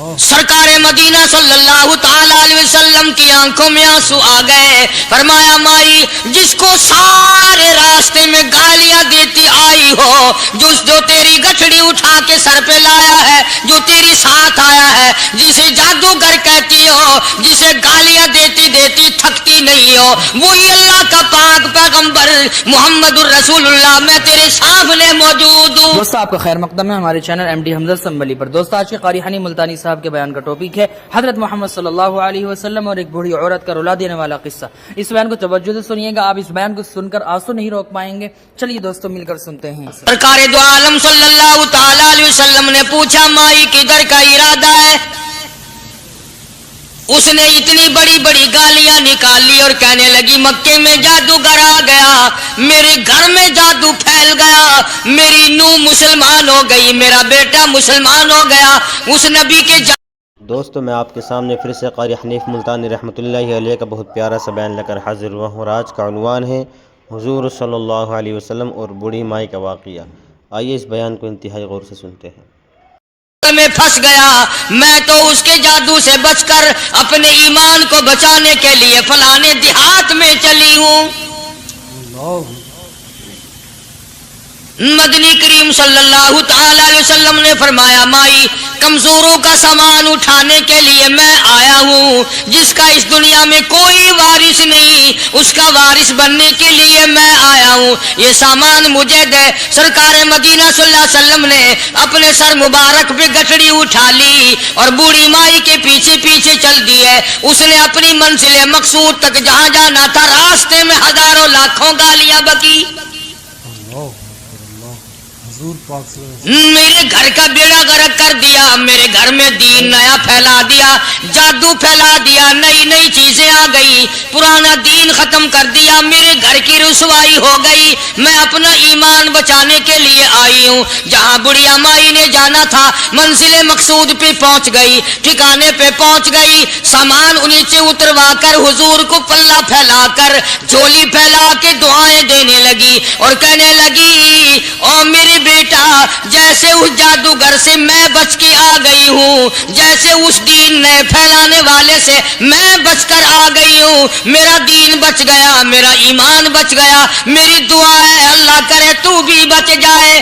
سرکار مدینہ صلی اللہ تعالی علیہ وسلم کی آنکھوں میں آنسو آ گئے. فرمایا مائی جس کو سارے راستے میں گالیاں دیتی آئی ہو, جو تیری گٹھڑی اٹھا کے سر پہ لایا ہے, جو تیری ساتھ آیا ہے, جسے جادوگر کہتی ہو, جسے گالیاں دیتی دیتی تھکتی نہیں ہو, وہی اللہ کا پاک پیغمبر محمد الرسول اللہ, میں تیرے سامنے موجود ہوں. دوستو آپ کا خیر مقدم ہے ہمارے چینل ایم ڈی حمزہ سنبلی پر. دوستو آج کے قاری حنی ملتانی صاحب کے بیان کا ٹاپک ہے حضرت محمد صلی اللہ علیہ وسلم اور ایک بوڑھی عورت کا رلا دینے والا قصہ. اس بیان کو توجہ سے سنیے گا, آپ اس بیان کو سن کر آنسو نہیں روک پائیں گے. چلیے دوستو مل کر سنتے ہیں. سرکار دو عالم صلی اللہ تعالی علیہ وسلم نے پوچھا مائی کدھر کا ارادہ ہے؟ اس نے اتنی بڑی بڑی گالیاں نکالی اور کہنے لگی مکے میں جادوگر آ گیا, میرے گھر میں جادو پھیل گیا, میری نوح مسلمان ہو گئی, میرا بیٹا مسلمان ہو گیا. اس نبی کے دوستو میں آپ کے سامنے پھر سے قاری حنیف ملتانی رحمۃ اللہ علیہ کا بہت پیارا سا بیان لے کر حاضر ہوا ہوں, اور آج کا عنوان ہے حضور صلی اللہ علیہ وسلم اور بوڑھی مائی کا واقعہ. آئیے اس بیان کو انتہائی غور سے سنتے ہیں. میں پھنس گیا, میں تو اس کے جادو سے بچ کر اپنے ایمان کو بچانے کے لیے فلانے دیہات میں چلی ہوں. مدنی کریم صلی اللہ تعالی علیہ وسلم نے فرمایا مائی کمزوروں کا سامان اٹھانے کے لیے میں آیا ہوں, جس کا اس دنیا میں کوئی وارث نہیں اس کا وارث بننے کے لیے میں آیا ہوں, یہ سامان مجھے دے. سرکار مدینہ صلی اللہ علیہ وسلم نے اپنے سر مبارک پہ گٹھڑی اٹھا لی اور بوڑھی مائی کے پیچھے پیچھے چل دی ہے. اس نے اپنی منزل مقصود تک جہاں جانا تھا راستے میں ہزاروں لاکھوں گالیاں بکی. میرے گھر کا بیڑا غرق کر دیا, میرے گھر میں دین نیا پھیلا دیا, جادو پھیلا دیا, نئی نئی چیزیں آ گئی, پرانا دین ختم کر دیا, میرے گھر کی رسوائی ہو گئی. میں اپنا ایمان بچانے کے لیے آئی ہوں. جہاں بڑھیا مائی نے جانا تھا منزل مقصود پہ پہنچ گئی, ٹھکانے پہ پہنچ گئی. سامان نیچے اتروا کر حضور کو پلہ پھیلا کر جھولی پھیلا کے دعائیں دینے لگی اور کہنے لگی او میرے بیٹا جیسے اس جادوگر سے میں بچ کے آ گئی ہوں, جیسے اس دین نئے پھیلانے والے سے میں بچ کر آ گئی ہوں, میرا دین بچ گیا, میرا ایمان بچ گیا. میری دعا ہے اللہ کرے تو بھی بچ جائے.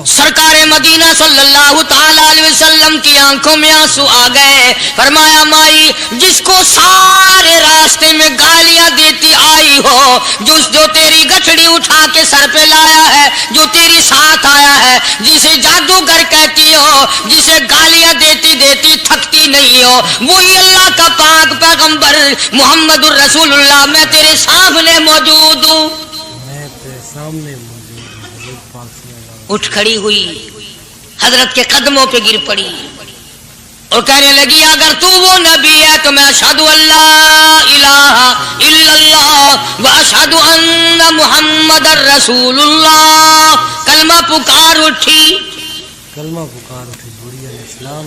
سرکار مدینہ صلی اللہ تعالی علیہ وسلم کی آنکھوں میں آنسو آ گئے. فرمایا مائی جس کو سارے راستے میں گالیاں دیتی آئی ہو, جو تیری گٹھڑی اٹھا کے سر پہ لایا ہے, جو تیری ساتھ آیا ہے, جسے جادوگر کہتی ہو, جسے گالیاں دیتی دیتی تھکتی نہیں ہو, وہی اللہ کا پاک پیغمبر محمد الرسول اللہ, میں تیرے سامنے موجود ہوں. اٹھ کھڑی ہوئی, حضرت کے قدموں پہ گر پڑی اور کہنے لگی اگر تو وہ نبی ہے تو میں اشہد اللہ الہ الا اللہ و اشہد ان محمد الرسول اللہ. کلمہ پکار اٹھی, بڑھیا اسلام.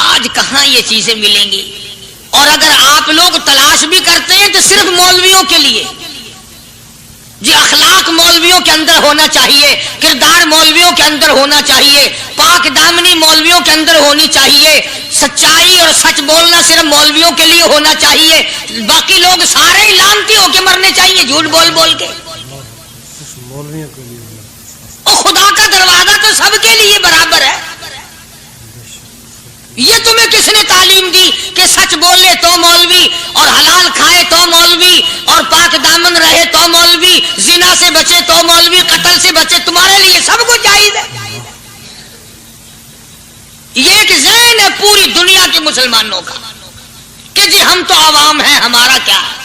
آج کہاں یہ چیزیں ملیں گی؟ اور اگر آپ لوگ تلاش بھی کرتے ہیں تو صرف مولویوں کے لیے. جی اخلاق مولویوں کے اندر ہونا چاہیے, کردار مولویوں کے اندر ہونا چاہیے, پاک دامنی مولویوں کے اندر ہونی چاہیے, سچائی اور سچ بولنا صرف مولویوں کے لیے ہونا چاہیے. باقی لوگ سارے ہی لانتی ہو کے مرنے چاہیے جھوٹ بول بول کے. اور خدا کا دروازہ تو سب کے لیے برابر ہے. یہ تمہیں کس نے تعلیم دی کہ سچ بولے تو مولوی, اور حلال کھائے تو مولوی, اور پاک دامن رہے تو مولوی, زنا سے بچے تو مولوی, قتل سے بچے, تمہارے لیے سب کچھ جائز ہے. یہ ایک ذہن ہے پوری دنیا کے مسلمانوں کا کہ جی ہم تو عوام ہیں, ہمارا کیا ہے.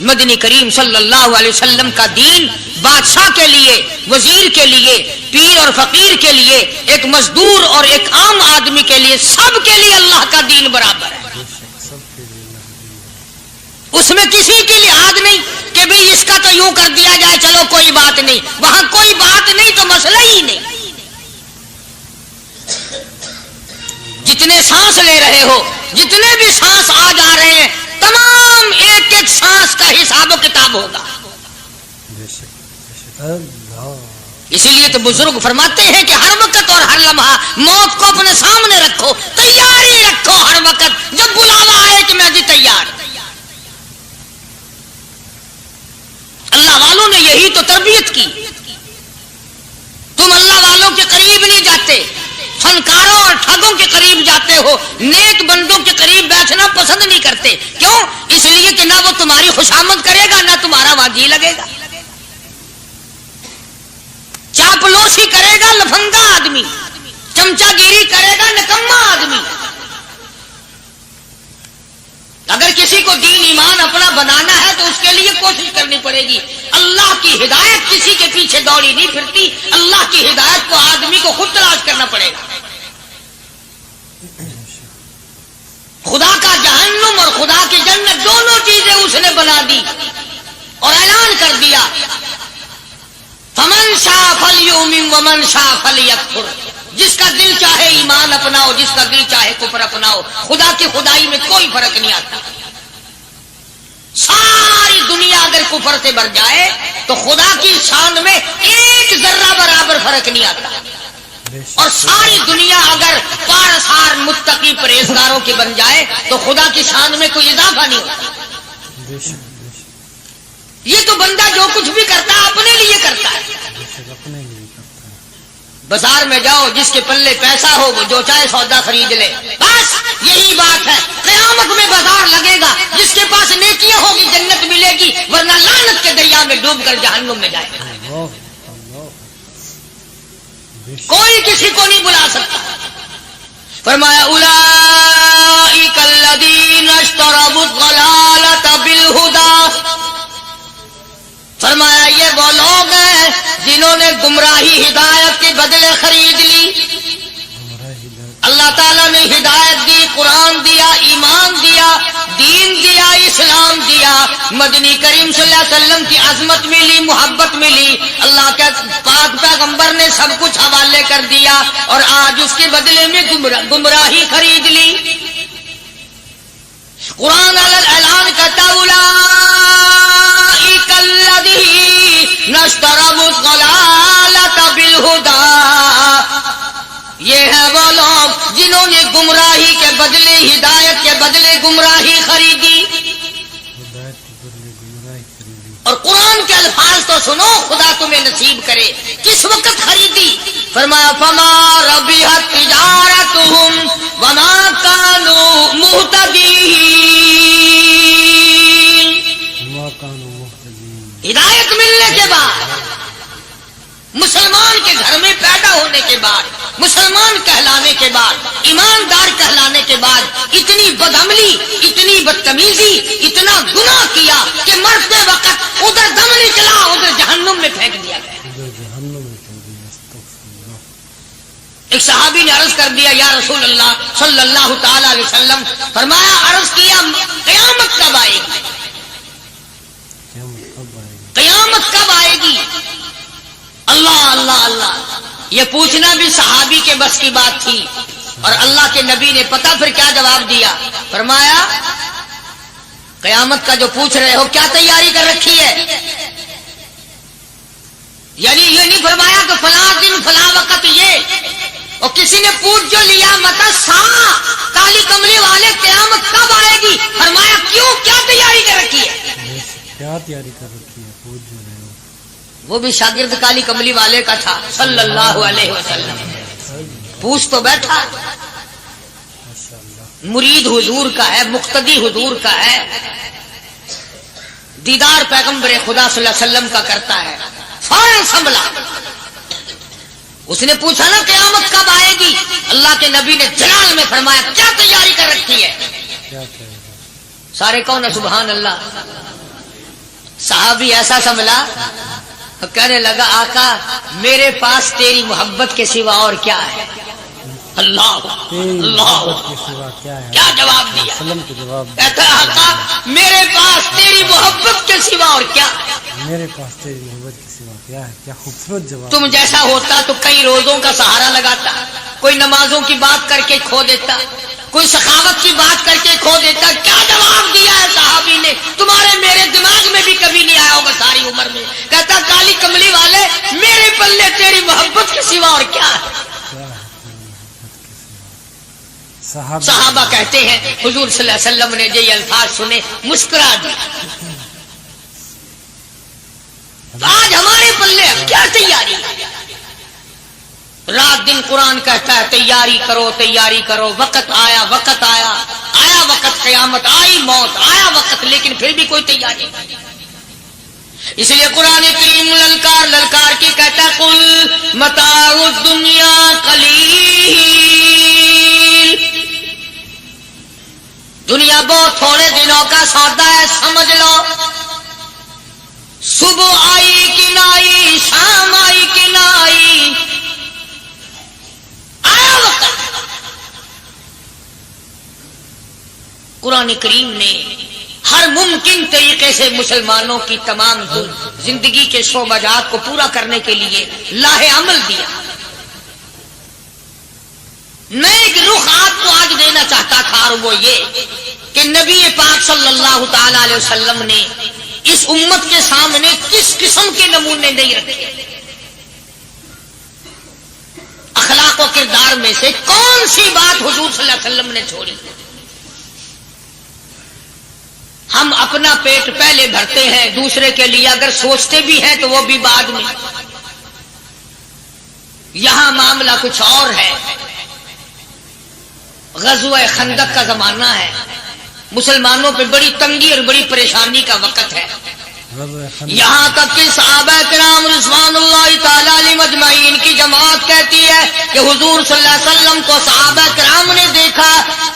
مدنی کریم صلی اللہ علیہ وسلم کا دین بادشاہ کے لیے, وزیر کے لیے, پیر اور فقیر کے لیے, ایک مزدور اور ایک عام آدمی کے لیے, سب کے لیے اللہ کا دین برابر ہے. اس میں کسی کی لحاظ نہیں کہ بھئی اس کا تو یوں کر دیا جائے چلو کوئی بات نہیں, وہاں کوئی بات نہیں تو مسئلہ ہی نہیں. جتنے سانس لے رہے ہو, جتنے بھی سانس آ جا رہے ہیں, تمام ایک ایک سانس کا حساب و کتاب ہوگا. اسی لیے تو بزرگ فرماتے ہیں کہ ہر وقت اور ہر لمحہ موت کو اپنے سامنے رکھو، تیاری رکھو ہر وقت، جب بلاوا آئے کہ میں بھی تیار۔ اللہ والوں نے یہی تو تربیت کی۔ تم اللہ والوں کے قریب نہیں جاتے، فنکاروں اور ٹھگوں کے قریب جاتے ہو، نیک بندوں کے قریب بیٹھنا پسند نہیں کرتے۔ کیوں؟ اس لیے کہ نہ وہ تمہاری خوشامد کرے گا، نہ تمہارا وہاں جی لگے گا۔ چاپلوسی کرے گا لفنگا آدمی، چمچا گیری کرے گا نکما آدمی۔ اگر کسی کو دین ایمان اپنا بنانا ہے تو اس کے لیے کوشش کرنی پڑے گی۔ اللہ کی ہدایت کسی کے پیچھے دوڑی نہیں پھرتی، اللہ کی ہدایت کو آدمی کو خود تلاش کرنا پڑے گا۔ خدا کا جہنم اور خدا کی جنت دونوں چیزیں اس نے بنا دی اور اعلان کر دیا، فمن شاء فلیؤمن ومن شاء فلیکفر۔ جس کا دل چاہے ایمان اپناؤ، جس کا دل چاہے کفر اپناؤ، خدا کی خدائی میں کوئی فرق نہیں آتا۔ ساری دنیا اگر کفر سے بھر جائے تو خدا کی شان میں ایک ذرہ برابر فرق نہیں آتا، اور ساری دنیا اگر پارسار متقی پرہیزگاروں کی بن جائے تو خدا کی شان میں کوئی اضافہ نہیں ہوتا۔ یہ تو بندہ جو کچھ بھی کرتا ہے اپنے لیے کرتا ہے۔ بازار میں جاؤ، جس کے پلے پیسہ ہو وہ جو چاہے سودا خرید لے، بس یہی بات ہے۔ قیامت میں بازار لگے گا، جس کے پاس نیکیاں ہوگی جنت ملے گی، ورنہ لعنت کے دریا میں ڈوب کر جہنم میں جائے گا۔ کوئی کسی کو نہیں بلا سکتا۔ فرمایا اولئک الذین اشتروا الضلالۃ بالہدی، فرمایا یہ وہ لوگ ہیں جنہوں نے گمراہی ہدایت کے بدلے خرید لی۔ اللہ تعالیٰ نے ہدایت دی، قرآن دیا، ایمان دیا، دین دیا، اسلام دیا، مدنی کریم صلی اللہ علیہ وسلم کی عظمت ملی، محبت ملی، اللہ کے پاک پیغمبر نے سب کچھ حوالے کر دیا، اور آج اس کے بدلے میں گمراہی خرید لی۔ قرآن اعلان کرتا اولئک الذین اشتروا الضلالۃ بالہدی، یہ ہے وہ لوگ جنہوں نے گمراہی کے بدلے ہدایت کے بدلے گمراہی خریدی۔ اور قرآن کے الفاظ تو سنو، خدا تمہیں نصیب کرے۔ کس وقت خریدی؟ فرمایا فما ربحت تجارتهم وما كانوا مهتدين۔ ہدایت ملنے کے بعد، مسلمان کے گھر میں پیدا ہونے کے بعد، مسلمان کہلانے کے بعد، ایماندار کہلانے کے بعد، اتنی بدعملی، اتنی بدتمیزی، اتنا گناہ کیا کہ مرتے وقت ادھر دم نکلا، ادھر جہنم میں پھینک دیا گیا۔ ایک صحابی نے عرض کر دیا، یا رسول اللہ صلی اللہ تعالی علیہ وسلم، فرمایا عرض کیا قیامت کب آئے گی؟ قیامت کب آئے گی؟ اللہ اللہ اللہ، یہ پوچھنا بھی صحابی کے بس کی بات تھی، اور اللہ کے نبی نے پتہ پھر کیا جواب دیا؟ فرمایا قیامت کا جو پوچھ رہے ہو کیا تیاری کر رکھی ہے؟ یعنی یہ نہیں فرمایا کہ فلاں دن فلاں وقت یہ، اور کسی نے پوچھ جو لیا متا سا کالی کملی والے قیامت کب آئے گی؟ فرمایا کیوں، کیا تیاری کر رکھی ہے؟ کیا تیاری کر رکھی ہے؟ پوچھ جو رہے ہو۔ وہ بھی شاگرد کالی کملی والے کا تھا صلی اللہ علیہ وسلم، پوچھ تو بیٹھا، مرید حضور کا ہے، مقتدی حضور کا ہے، دیدار پیغمبر خدا صلی اللہ علیہ وسلم کا کرتا ہے، فوراً سنبھلا۔ اس نے پوچھا نا قیامت کب آئے گی؟ اللہ کے نبی نے جلال میں فرمایا کیا تیاری کر رکھی ہے؟ سارے کون ہے سبحان اللہ؟ صحابی ایسا سنبھلا، کہنے لگا آقا میرے پاس تیری محبت کے سوا اور کیا ہے؟ اللہ اللہ، کیا جواب دیا؟ کہتا آقا میرے پاس تیری محبت کے سوا اور کیا ہے؟ میرے پاس تیری محبت کے سوا کیا ہے؟ کیا خوبصورت جواب۔ تم جیسا ہوتا تو کئی روزوں کا سہارا لگاتا، کوئی نمازوں کی بات کر کے کھو دیتا، کوئی سخاوت کی بات کر کے کھو دیتا. کیا جواب دیا ہے صحابی نے؟ تمہارے میرے دماغ میں بھی کبھی نہیں آیا ہوگا ساری عمر میں. کہتا کالی کملی والے میرے پلے تیری محبت کے سوا اور کیا ہے؟ صحابہ کہتے ہیں حضور صلی اللہ علیہ وسلم نے جو یہ الفاظ سنے مسکرا دی. آج ہمارے پلے کیا تیاری؟ رات دن قرآن کہتا ہے تیاری کرو تیاری کرو. وقت آیا وقت آیا آیا وقت، قیامت آئی موت آیا وقت، لیکن پھر بھی کوئی تیاری نہیں. اس لیے قرآن کریم للکار للکار کی کہتا ہے قل متاع الدنیا قلیل. دنیا بہت تھوڑے دنوں کا سودا ہے، سمجھ لو. صبح آئی کہ نہ آئی، شام آئی کہ نہ آئی، آیا وقت. قرآن کریم نے ہر ممکن طریقے سے مسلمانوں کی تمام زندگی کے شعبہ جات کو پورا کرنے کے لیے لاہ عمل دیا. میں ایک رخ آپ کو آج دینا چاہتا تھا، اور وہ یہ کہ نبی پاک صلی اللہ تعالی علیہ وسلم نے اس امت کے سامنے کس قسم کے نمونے نہیں رکھے. اخلاق و کردار میں سے کون سی بات حضور صلی اللہ علیہ وسلم نے چھوڑی؟ ہم اپنا پیٹ پہلے بھرتے ہیں، دوسرے کے لیے اگر سوچتے بھی ہیں تو وہ بھی بعد میں. یہاں معاملہ کچھ اور ہے. غزوہ خندق کا زمانہ ہے، مسلمانوں پہ بڑی تنگی اور بڑی پریشانی کا وقت ہے. یہاں تک کہ صحابہ کرام رضوان اللہ تعالی علیہم اجمعین کی جماعت کہتی ہے کہ حضور صلی اللہ علیہ وسلم کو صحابہ کرام نے دیکھا.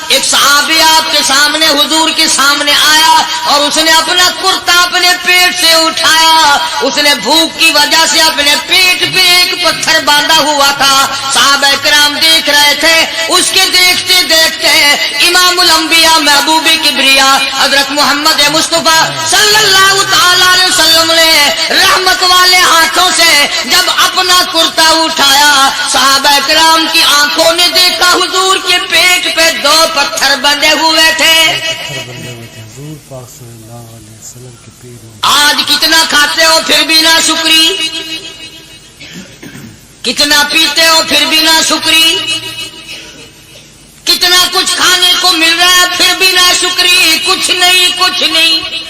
ایک صحابی آپ کے سامنے حضور کے سامنے آیا اور اس نے اپنا کرتا اپنے پیٹ سے اٹھایا. اس نے بھوک کی وجہ سے اپنے پیٹ پہ ایک پتھر باندھا ہوا تھا. صحابہ کرام دیکھ رہے تھے. اس کے دیکھتے دیکھتے امام الانبیاء محبوب کبریا حضرت محمد مصطفیٰ صلی اللہ تعالی علیہ وسلم نے رحمت والے ہاتھوں سے جب اپنا کرتا اٹھایا، صحابہ کرام کی آنکھوں نے دیکھا حضور کے پیٹ پہ 2 پتھر بندھے ہوئے تھے. آج کتنا کھاتے ہو پھر بھی نہ شکری، کتنا پیتے ہو پھر بھی نہ شکری، کتنا کچھ کھانے کو مل رہا ہے پھر بھی نہ شکری. کچھ نہیں کچھ نہیں.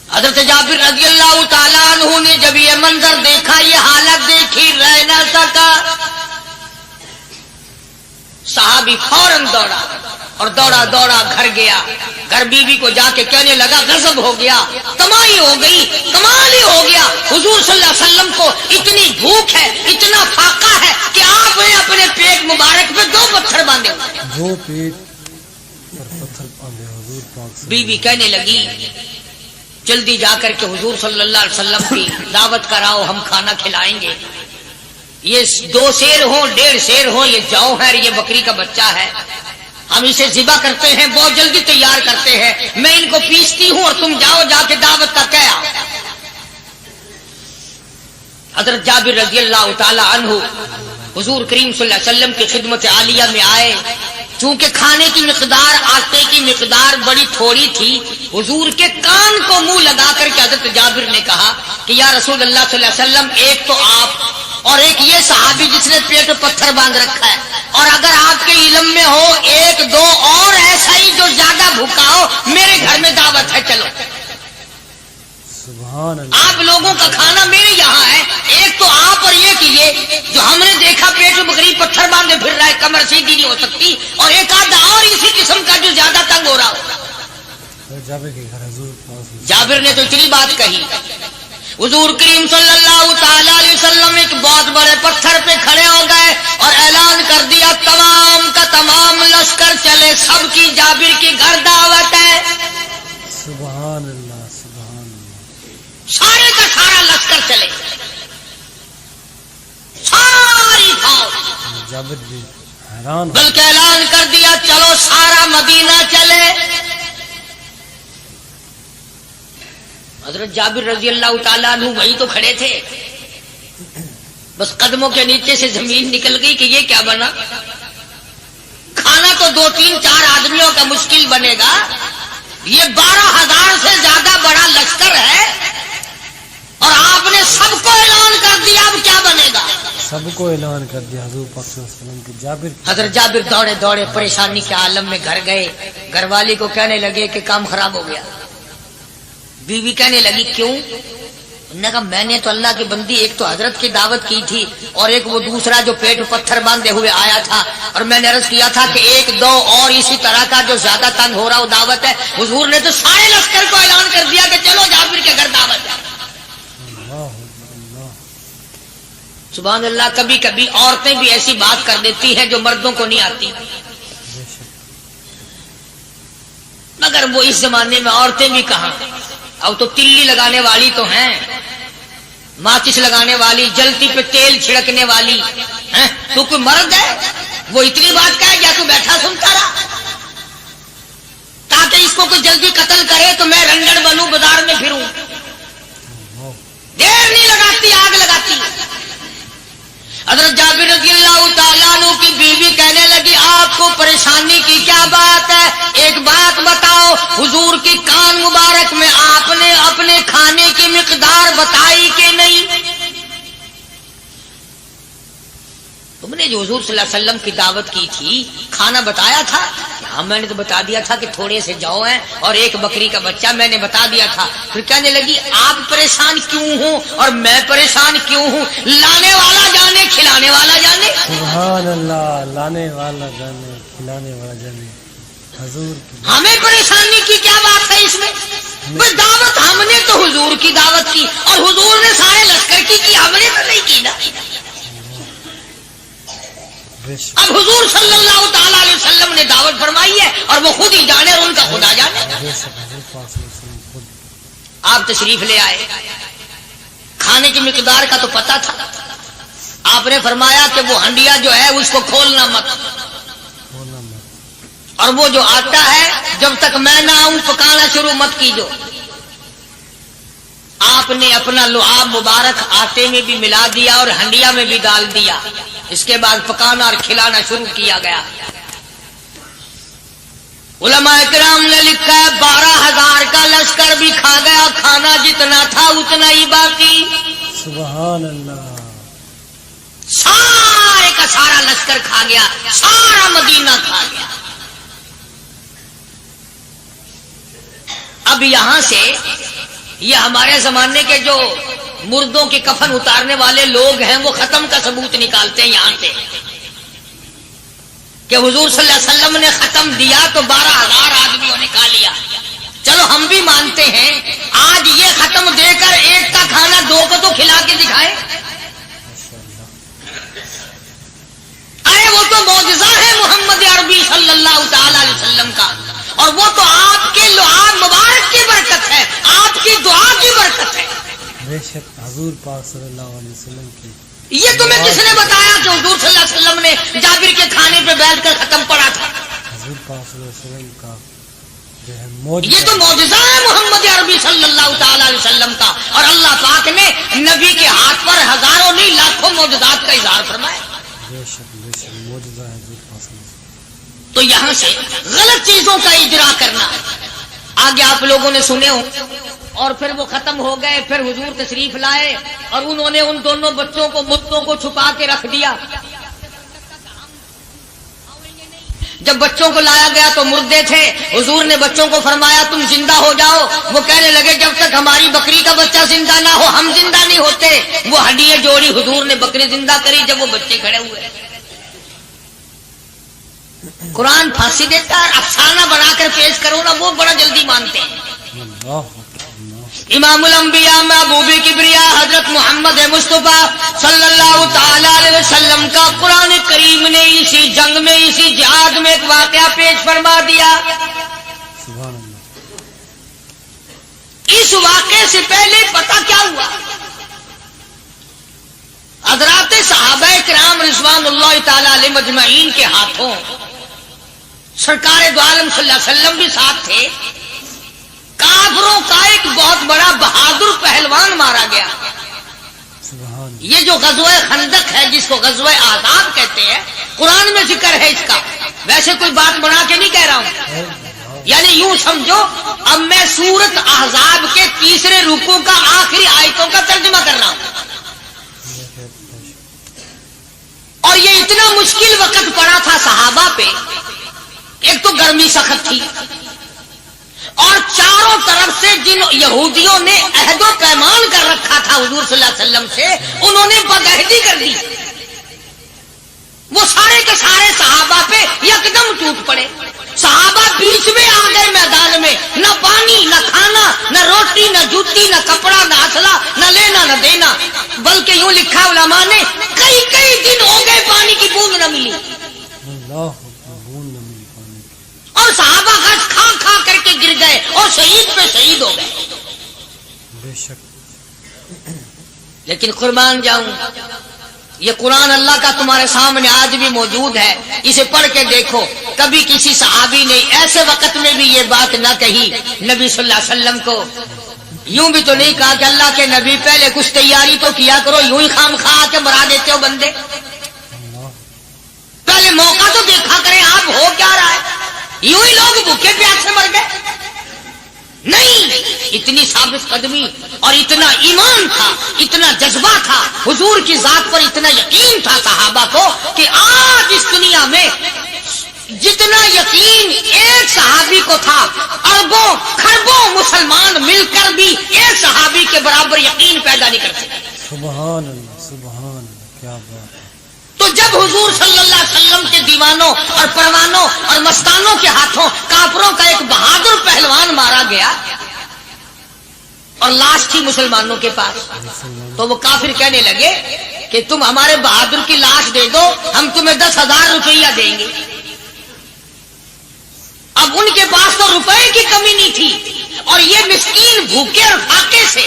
حضرت جابر رضی اللہ تعالیٰ عنہ نے جب یہ منظر دیکھا، یہ حالت دیکھی، رہ نہ سکا. صحابی فوراً دوڑا اور دوڑا دوڑا گھر گیا. گھر بیوی کو جا کے کہنے لگا غضب ہو گیا، کمائی ہو گئی، کمال ہی ہو گیا. حضور صلی اللہ علیہ وسلم کو اتنی بھوک ہے، اتنا فاقہ ہے کہ آپ نے اپنے پیٹ مبارک پہ 2 پتھر باندھے. 2 پیٹ پر پتھر باندھے حضور پاک. بیوی کہنے لگی جلدی جا کر کے حضور صلی اللہ علیہ وسلم کی دعوت کراؤ، ہم کھانا کھلائیں گے. یہ 2 شیر ہوں 1.5 شیر ہوں، یہ جو ہے یہ بکری کا بچہ ہے، ہم اسے ذبح کرتے ہیں، بہت جلدی تیار کرتے ہیں. میں ان کو پیستی ہوں اور تم جاؤ جا کے دعوت کا کیا. حضرت جابر رضی اللہ تعالی عنہ حضور کریم صلی اللہ علیہ وسلم کی خدمت عالیہ میں آئے. چونکہ کھانے کی مقدار، آٹے کی مقدار بڑی تھوڑی تھی، حضور کے کان کو منہ لگا کر کے حضرت جابر نے کہا کہ یا رسول اللہ صلی اللہ علیہ وسلم، ایک تو آپ اور ایک یہ صحابی جس نے پیٹ میں پتھر باندھ رکھا ہے، اور اگر آپ کے علم میں ہو 1-2 اور ایسا ہی جو زیادہ بھوکا ہو، میرے گھر میں دعوت ہے، چلو. سبحان اللہ. آپ لوگوں کا کھانا میرے یہاں ہے. ایک تو آپ اور ایک یہ جو ہم نے دیکھا پیٹ میں بکری پتھر باندھے پھر رہا ہے، کمر سیدھی نہیں ہو سکتی، اور ایک آدھا اور اسی قسم کا جو زیادہ تنگ ہو رہا ہو. جابر نے تو اتنی بات کہی. حضور کریم صلی اللہ تعالی علیہ وسلم ایک بہت بڑے پتھر پہ کھڑے ہو گئے اور اعلان کر دیا تمام کا تمام لشکر چلے، سب کی جابر کی گھر دعوت ہے. سبحان اللہ سبحان اللہ. سارے کا سارا لشکر چلے، ساری فوج. جابر بھی حیران، بلکہ اعلان کر دیا چلو سارا مدینہ چلے. حضرت جابر رضی اللہ تعالیٰ عنہ وہی تو کھڑے تھے. بس قدموں کے نیچے سے زمین نکل گئی کہ یہ کیا بنا. کھانا تو 2-3-4 آدمیوں کا مشکل بنے گا، یہ 12,000 سے زیادہ بڑا لشکر ہے اور آپ نے سب کو اعلان کر دیا. اب کیا بنے گا؟ سب کو اعلان کر دیا حضور پاک صلی اللہ علیہ وسلم کے. حضرت جابر دوڑے دوڑے پریشانی کے عالم میں گھر گئے. گھر والی کو کہنے لگے کہ کام خراب ہو گیا. بیوی کہنے لگی کیوں؟ انہوں نے کہا میں نے تو اللہ کی بندی ایک تو حضرت کی دعوت کی تھی اور ایک وہ دوسرا جو پیٹ پتھر باندھے ہوئے آیا تھا، اور میں نے عرض کیا تھا کہ 1-2 اور اسی طرح کا جو زیادہ تنگ ہو رہا وہ دعوت ہے. حضور نے تو سارے لشکر کو اعلان کر دیا کہ چلو جابر کے گھر دعوت ہے. سبحان اللہ. کبھی کبھی عورتیں بھی ایسی بات کر دیتی ہیں جو مردوں کو نہیں آتی، مگر وہ اس زمانے میں عورتیں بھی کہاں. اب تو تلی لگانے والی تو ہیں، ماچس لگانے والی، جلتی پہ تیل چھڑکنے والی ہیں. تو کوئی مرد ہے وہ اتنی بات کہے یا تو بیٹھا سنتا رہا تاکہ اس کو کوئی جلدی قتل کرے تو میں رنگڑ بنوں بازار میں پھروں. دیر نہیں لگاتی، آگ لگاتی. حضرت جابر رضی اللہ تعالیٰ عنہ کی بیوی کہنے لگی آپ کو پریشانی کی کیا بات ہے؟ ایک بات بتاؤ، حضور کی کان مبارک میں آپ نے اپنے کھانے کی مقدار بتائی کہ نہیں؟ تم نے جو حضور صلی اللہ علیہ وسلم کی دعوت کی تھی کھانا بتایا تھا؟ ہاں میں نے تو بتا دیا تھا کہ تھوڑے سے جو ہیں اور ایک بکری کا بچہ، میں نے بتا دیا تھا. پھر کہنے لگی آپ پریشان کیوں ہوں اور میں پریشان کیوں ہوں؟ لانے والا جانے کھلانے والا جانے. سبحان اللہ. لانے والا جانے کھلانے والا جانے. حضور ہمیں پریشانی کی کیا بات ہے اس میں؟ بس دعوت ہم نے تو حضور کی دعوت کی اور حضور نے سارے لشکر کی ہم نے تو نہیں کی نا. اب حضور صلی اللہ تعالی علیہ وسلم نے دعوت فرمائی ہے اور وہ خود ہی جانے اور ان کا خدا جانے. آپ تشریف لے آئے، کھانے کی مقدار کا تو پتا تھا. آپ نے فرمایا کہ وہ ہنڈیا جو ہے اس کو کھولنا مت، اور وہ جو آٹا ہے جب تک میں نہ آؤں پکانا شروع مت کیجو. آپ نے اپنا لعاب مبارک آٹے میں بھی ملا دیا اور ہنڈیا میں بھی ڈال دیا. اس کے بعد پکانا اور کھلانا شروع کیا گیا. علماء کرام نے لکھا ہے 12,000 کا لشکر بھی کھا گیا، کھانا جتنا تھا اتنا ہی باقی. سبحان اللہ. سارے کا سارا لشکر کھا گیا، سارا مدینہ کھا گیا. اب یہاں سے یہ ہمارے زمانے کے جو مردوں کے کفن اتارنے والے لوگ ہیں وہ ختم کا ثبوت نکالتے ہیں یہاں سے کہ حضور صلی اللہ علیہ وسلم نے ختم دیا تو 12,000 آدمیوں نے کھا لیا. چلو ہم بھی مانتے ہیں آج یہ ختم دے کر ایک کا کھانا 2 کو تو کھلا کے دکھائے. ارے وہ تو معجزہ ہے محمد عربی صلی اللہ تعالی علیہ وسلم کا، اور وہ تو آپ کے لعاب مبارک کی برکت ہے، آپ کی دعا کی برکت ہے. بے شک حضور پاک صلی اللہ علیہ وسلم کی. یہ تمہیں کس نے بتایا کہ حضور صلی اللہ علیہ وسلم نے جابر کے کھانے پہ بیٹھ کر ختم پڑا تھا؟ حضور پاک صلی اللہ علیہ وسلم کا جو ہے یہ تو معجزہ ہے محمد عربی صلی اللہ تعالی علیہ وسلم کا، اور اللہ پاک نے نبی کے ہاتھ پر ہزاروں نہیں لاکھوں معجزات کا اظہار فرمایا. بے شک معجزہ ہے حضور پاک صلی اللہ علیہ وسلم. تو یہاں سے غلط چیزوں کا اجرا کرنا آگے آپ لوگوں نے سنے ہو. اور پھر وہ ختم ہو گئے، پھر حضور تشریف لائے اور انہوں نے ان دونوں بچوں کو مردوں کو چھپا کے رکھ دیا. جب بچوں کو لایا گیا تو مردے تھے. حضور نے بچوں کو فرمایا تم زندہ ہو جاؤ. وہ کہنے لگے جب تک ہماری بکری کا بچہ زندہ نہ ہو ہم زندہ نہیں ہوتے. وہ ہڈیاں جوڑی، حضور نے بکری زندہ کری جب وہ بچے کھڑے ہوئے. قرآن پھانسی دیتا ہے، افسانہ بنا کر پیش کرو نا وہ بڑا جلدی مانتے ہیں. امام الانبیاء محبوب کبریا حضرت محمد مصطفیٰ صلی اللہ تعالی علیہ وسلم کا قرآن کریم نے اسی جنگ میں، اسی جہاد میں ایک واقعہ پیش فرما دیا. سبحان اللہ. اس واقعے سے پہلے پتہ کیا ہوا؟ حضرات صحابہ کرام رضوان اللہ تعالی علیہ مجمعین کے ہاتھوں سرکار دو عالم صلی اللہ علیہ وسلم بھی ساتھ تھے. کافروں کا ایک بہت بڑا بہادر پہلوان مارا گیا. سبحان یہ جو غزوہ خندق ہے جس کو غزوہ احزاب کہتے ہیں، قرآن میں ذکر ہے اس کا، ویسے کوئی بات بنا کے نہیں کہہ رہا ہوں، یعنی یوں سمجھو اب میں سورت احزاب کے تیسرے رکوع کا آخری آیتوں کا ترجمہ کر رہا ہوں، اور یہ اتنا مشکل وقت پڑا تھا صحابہ پہ، ایک تو گرمی سخت تھی، اور چاروں طرف سے جن یہودیوں نے عہد و پیمان کر رکھا تھا حضور صلی اللہ علیہ وسلم سے، انہوں نے بدعہدی کر دی، وہ سارے کے سارے صحابہ پہ یکدم ٹوٹ پڑے، صحابہ بیچ میں آ گئے میدان میں، نہ پانی نہ کھانا نہ روٹی نہ جوتی نہ کپڑا نہ اسلحہ نہ لینا نہ دینا، بلکہ یوں لکھا علماء نے کئی کئی دن ہو گئے پانی کی بوند نہ ملی، اللہ بون نہ ملی پانی کی. اور صحابہ غش کھا کھا کر کے گر گئے اور شہید پہ شہید ہو گئے. بے شک لیکن قربان جاؤں، یہ قرآن اللہ کا تمہارے سامنے آج بھی موجود ہے، اسے پڑھ کے دیکھو. کبھی کسی صحابی نے ایسے وقت میں بھی یہ بات نہ کہی نبی صلی اللہ علیہ وسلم کو، یوں بھی تو نہیں کہا کہ اللہ کے نبی پہلے کچھ تیاری تو کیا کرو، یوں ہی خام خواہ کے مرا دیتے ہو بندے، پہلے موقع تو دیکھا کریں آپ ہو کیا رہا ہے، یوں ہی لوگ بھوکے پیاسے مر گئے. نہیں، اتنی ثابت قدمی اور اتنا ایمان تھا، اتنا جذبہ تھا، حضور کی ذات پر اتنا یقین تھا صحابہ کو کہ آج اس دنیا میں جتنا یقین ایک صحابی کو تھا، اربوں خربوں مسلمان مل کر بھی ایک صحابی کے برابر یقین پیدا نہیں کر سکتے. سبحان اللہ سبحان اللہ، کیا بات ہے. تو جب حضور صلی اللہ علیہ وسلم کے دیوانوں اور پروانوں اور مستانوں کے ہاتھوں کافروں کا ایک بہادر پہلوان مارا گیا اور لاش تھی مسلمانوں کے پاس، تو وہ کافر کہنے لگے کہ تم ہمارے بہادر کی لاش دے دو، ہم تمہیں 10,000 روپیہ دیں گے. اب ان کے پاس تو روپے کی کمی نہیں تھی، اور یہ مسکین بھوکے اور فاقے سے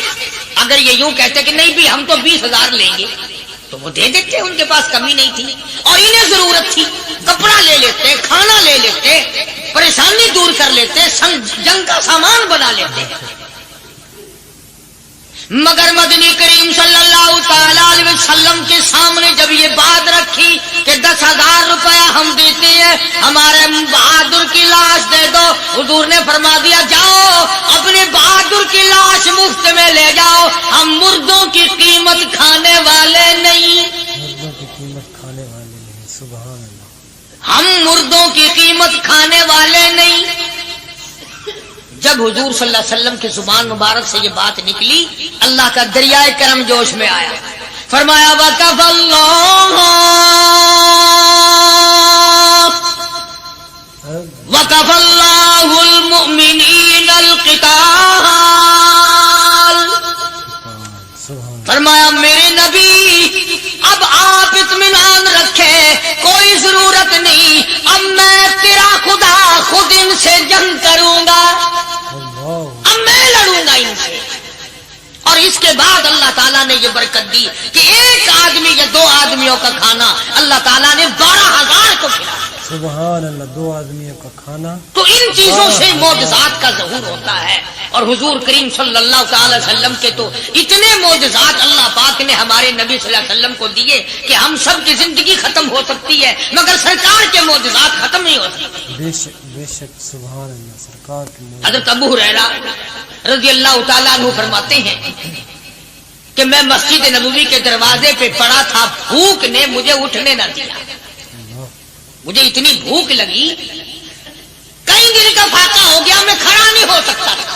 اگر یہ یوں کہتے کہ نہیں بھی ہم تو 20,000 لیں گے تو وہ دے دیتے، ان کے پاس کمی نہیں تھی، اور انہیں ضرورت تھی، کپڑا لے لیتے، کھانا لے لیتے، پریشانی دور کر لیتے، جنگ کا سامان بنا لیتے. مگر مدنی کریم صلی اللہ تعالی علیہ وسلم کے سامنے جب یہ بات رکھی کہ 10,000 روپیہ ہم دیتے ہیں، ہمارے بہادر کی لاش دے دو، حضور نے فرما دیا جاؤ اپنے بہادر کی لاش مفت میں لے جاؤ، ہم مردوں کی قیمت کھانے والے نہیں، مردوں کی قیمت کھانے والے نہیں. سبحان اللہ. ہم مردوں کی قیمت کھانے والے نہیں. جب حضور صلی اللہ علیہ وسلم کی زبان مبارک سے یہ بات نکلی، اللہ کا دریائے کرم جوش میں آیا، فرمایا وَكَفَى اللَّهُ الْمُؤْمِنِينَ الْقِتَالَ. فرمایا میرے نبی اب آپ اطمینان رکھیں، کوئی ضرورت نہیں، اب میں تیرا خدا خود ان سے جنگ کروں گا، اب میں لڑوں گا ان سے. اور اس کے بعد اللہ تعالیٰ نے یہ برکت دی کہ ایک آدمی یا 2 آدمیوں کا کھانا اللہ تعالیٰ نے 12,000 کو کھلایا. سبحان اللہ. 2 آدمیوں کا کھانا. تو ان چیزوں سے معجزات کا ظہور ہوتا ہے. اور حضور کریم صلی اللہ تعالی وسلم کے تو اتنے معجزات اللہ پاک نے ہمارے نبی صلی اللہ علیہ وسلم کو دیے کہ ہم سب کی زندگی ختم ہو سکتی ہے مگر سرکار کے معجزات ختم نہیں ہو سکتے. بے شک بے شک. سبحان اللہ. سرکار کی حضرت ابو ہریرہ رضی اللہ تعالیٰ عنہ فرماتے ہیں کہ میں مسجد نبوی کے دروازے پہ پڑا تھا، بھوک نے مجھے اٹھنے نہ دیا، مجھے اتنی بھوک لگی، کئی دن کا فاقہ ہو گیا، میں کھڑا نہیں ہو سکتا تھا.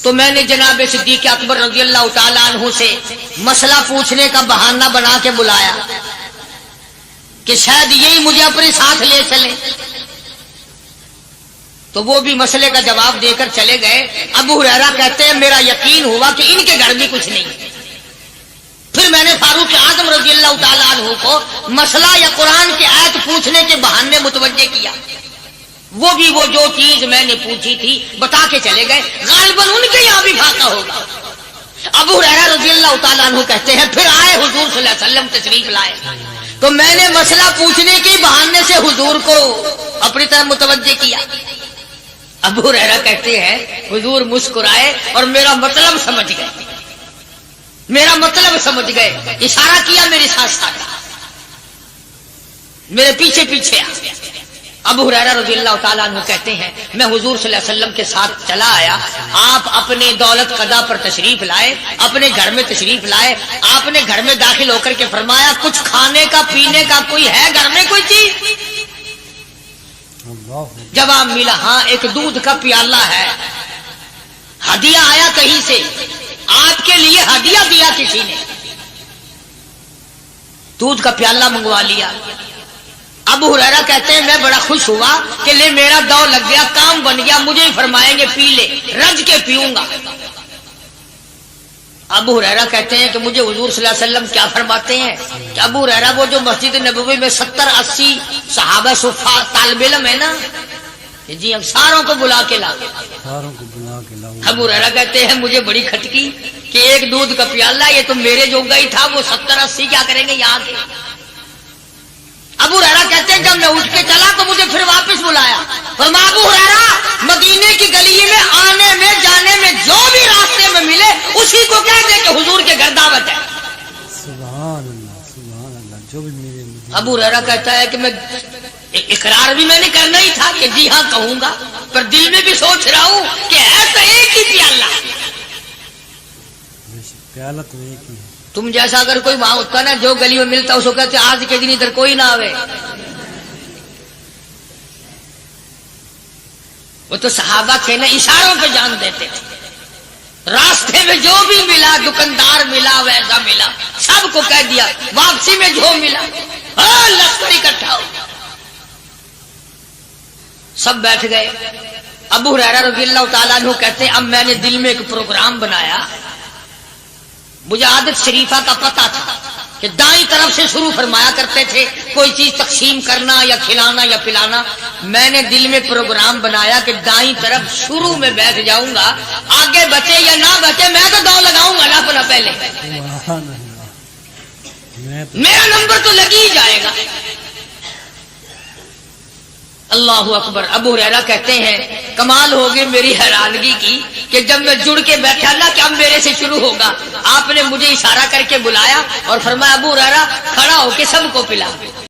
تو میں نے جناب صدیق اکبر رضی اللہ تعالیٰ عنہ سے مسئلہ پوچھنے کا بہانہ بنا کے بلایا کہ شاید یہی مجھے اپنے ساتھ لے چلیں. تو وہ بھی مسئلے کا جواب دے کر چلے گئے. ابو ہریرہ کہتے ہیں میرا یقین ہوا کہ ان کے گھر بھی کچھ نہیں. پھر میں نے فاروق اعظم رضی اللہ تعالیٰ عنہ کو مسئلہ یا قرآن کی آیت پوچھنے کے بہانے متوجہ کیا، وہ بھی وہ جو چیز میں نے پوچھی تھی بتا کے چلے گئے. غالباً ان کے یہاں بھی فاقہ ہوگا. ابو ہریرہ رضی اللہ تعالیٰ عنہ کہتے ہیں پھر آئے حضور صلی اللہ علیہ وسلم تشریف لائے، تو میں نے مسئلہ پوچھنے کے بہانے سے حضور کو اپنی طرف متوجہ کیا. ابو ہریرہ کہتے ہیں حضور مسکرائے اور میرا مطلب سمجھ گئے. میرا مطلب سمجھ گئے، اشارہ کیا میرے ساتھ ساتھ، میرے پیچھے پیچھے آ۔ ابو ہریرہ رضی اللہ تعالیٰ عنہ کہتے ہیں میں حضور صلی اللہ علیہ وسلم کے ساتھ چلا آیا، آپ اپنے دولت قضا پر تشریف لائے، اپنے گھر میں تشریف لائے، آپ نے گھر میں داخل ہو کر کے فرمایا کچھ کھانے کا پینے کا کوئی ہے گھر میں کوئی چیز؟ جواب ملا ہاں ایک دودھ کا پیالہ ہے، ہدیہ آیا کہیں سے، آپ کے لیے ہدیہ دیا کسی نے، دودھ کا پیالہ منگوا لیا۔ ابو ہریرہ کہتے ہیں میں بڑا خوش ہوا کہ لے میرا دو لگ گیا، کام بن گیا، مجھے ہی فرمائیں گے پی لے، رج کے پیوں گا۔ ابو ہریرہ کہتے ہیں کہ مجھے حضور صلی اللہ علیہ وسلم کیا فرماتے ہیں کہ ابو ہریرہ وہ جو مسجد نبوی میں 70-80 صحابہ صفا طالب علم ہے نا، کہ جی ہم ساروں کو بلا کے لا، ساروں کو بلا کے لاؤں۔ ابو ہریرہ کہتے ہیں مجھے بڑی کھٹکی کہ ایک دودھ کا پیالہ یہ تو میرے جوگا ہی تھا، وہ 70-80 کیا کریں گے یہاں کے۔ ابو ہریرہ کہتے ہیں جب میں اٹھ کے چلا تو مجھے پھر واپس بلایا، فرمایا ابو ہریرہ مدینے کی گلی میں آنے میں جانے میں جو بھی راستے میں ملے اسی کو کہہ دے کہ حضور کے گھر دعوت ہے۔ سبحان اللہ، جو بھی میرے ابو ہریرہ کہتا ہے کہ میں اقرار بھی میں نے کرنا ہی تھا کہ جی ہاں کہوں گا، پر دل میں بھی سوچ رہا ہوں کہ ہے تو ایک ہی پیالہ، پیالہ تو ایک ہی ہے۔ تم جیسا اگر کوئی وہاں ہوتا نا جو گلی میں ملتا اس کو کہتے آج کے دن ادھر کوئی نہ آوے۔ وہ تو صحابہ تھے نا، اشاروں پہ جان دیتے تھے، راستے میں جو بھی ملا، دکاندار ملا ویسا ملا، سب کو کہہ دیا، واپسی میں جو ملا لشکر اکٹھا ہو، سب بیٹھ گئے۔ ابو ہریرہ رضی اللہ تعالیٰ عنہ کہتے ہیں اب میں نے دل میں ایک پروگرام بنایا، مجھے عادت شریفہ کا پتہ تھا کہ دائیں طرف سے شروع فرمایا کرتے تھے کوئی چیز تقسیم کرنا یا کھلانا یا پلانا، میں نے دل میں پروگرام بنایا کہ دائیں طرف شروع میں بیٹھ جاؤں گا، آگے بچے یا نہ بچے میں تو دو لگاؤں گا نا اپنا پہلے، سبحان اللہ، میرا نمبر تو لگ ہی جائے گا۔ اللہ اکبر۔ ابو ہریرہ کہتے ہیں کمال ہوگی میری حیرانگی کی کہ جب میں جڑ کے بیٹھا نا کہ اب میرے سے شروع ہوگا، آپ نے مجھے اشارہ کر کے بلایا اور فرمایا ابو ہریرہ کھڑا ہو کے سب کو پلا۔